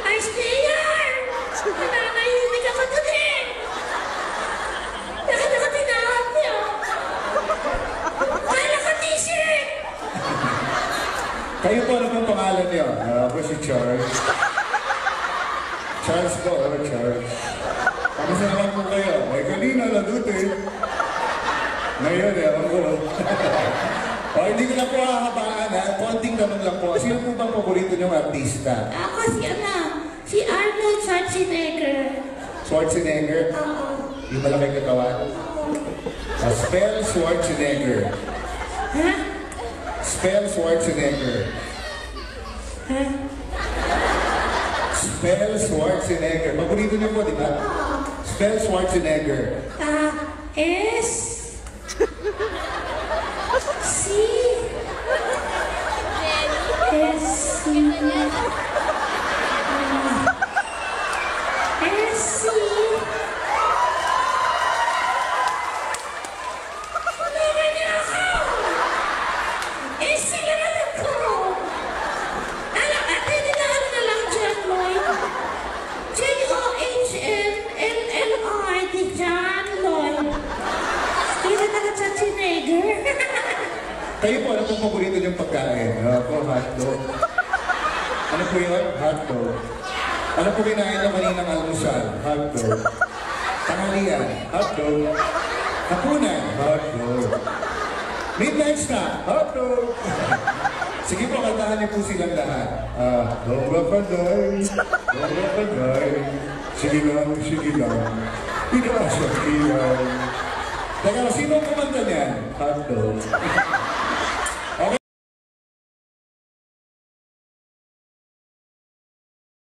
Ay, Stayer! Nananahimik ako dun eh! Bakit ako tinawag niyo? Kala ko t-shirt! Kayo po, ano pong pangalan niyo? Ako si Charles. Charles po, Charles. Kamusta naman po kayo? Ay, kanina nadut eh. Ngayon eh, ako. O, hindi ko na po hahabaan ha. Konting tanong lang po. Sino po bang paborito niyong artista? Ako si Arnold Schwarzenegger. Schwarzenegger? Oo. Yung malaking katawan? Spell Schwarzenegger. Ha? Spell Schwarzenegger. Ha? Spell Schwarzenegger. Paborito niyo po, di ba? Spell Schwarzenegger. S C S C Tulungan niyo ako! S C naman ako! Alam, pwede na ano na lang dyan, Lloyd? J-O-H-N-L-L-I di John Lloyd. Hindi na ka Schwarzenegger. Kayo po, ano pong paborito niyong pagkain? Ako, hotdog. Ano po yun? Hotdog. Ano po kinain na kaninang almusal? Hotdog. Tanghalian? Hotdog. Hapunan? Hotdog. Midnight snack? Hotdog. Sige po, kantahan niyo po silang lahat. Dobra Panday, Dobra Panday, sige lang, ikaw sa kilay. Teka, sino ang kumanta niyan? Hotdog.